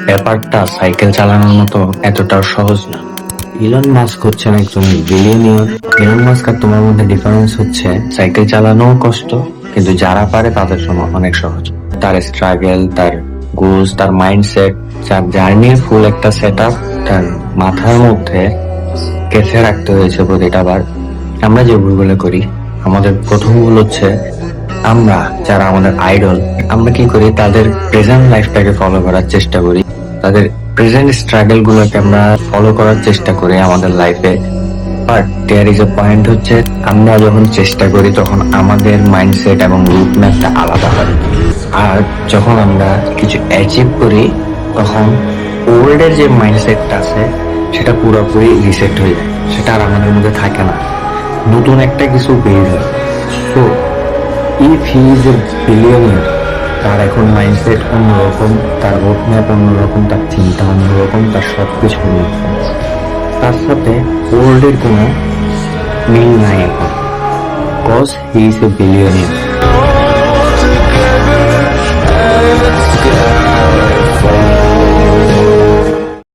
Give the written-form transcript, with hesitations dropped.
ব্যাপারটা সাইকেল চালানোর মতো এতটাও সহজ না। ইলন মাস্ক হচ্ছেন একজন বিলিয়নিয়র। ইলন মাস্ক আর তোমার মধ্যে ডিফারেন্স হচ্ছে সাইকেল চালানোও কষ্ট, কিন্তু যারা পারে তাদের জন্য অনেক সহজ। তার স্ট্রাগল, তার গোলস, তার মাইন্ডসেট, তার জার্নির ফুল একটা সেট আপ তার মাথার মধ্যে গেঁথে রাখতে হয়েছে প্রতিটা বার। আমরা যে ভুলগুলো করি, আমাদের প্রথম ভুল হচ্ছে আমরা যারা আমাদের আইডল, আমরা কি করি তাদের প্রেজেন্ট লাইফটাকে ফলো করার চেষ্টা করি, তাদের প্রেজেন্ট স্ট্রাগল গুলোকে আমরা ফলো করার চেষ্টা করি আমাদের লাইফে। But there is a point হচ্ছে আমরা যখন চেষ্টা করি তখন আমাদের মাইন্ডসেট এবং রুট ম্যাপটা আলাদা হয়। আর যখন আমরা কিছু অ্যাচিভ করি তখন ওল্ডের যে মাইন্ডসেটটা আছে সেটা পুরোপুরি রিসেট হয়ে যায়, সেটা আর আমাদের মধ্যে থাকে না, নতুন একটা কিছু বের হয়। So if he is a billionaire, তার এখন মাইন্ডসেট অন্যরকম, তার রোড ম্যাপ অন্যরকম, তার চিন্তা অন্যরকম, তার সবকিছু অন্যরকম। তার সাথে ওল্ডের কোনো মিল নাই এখন, cause he is a billionaire.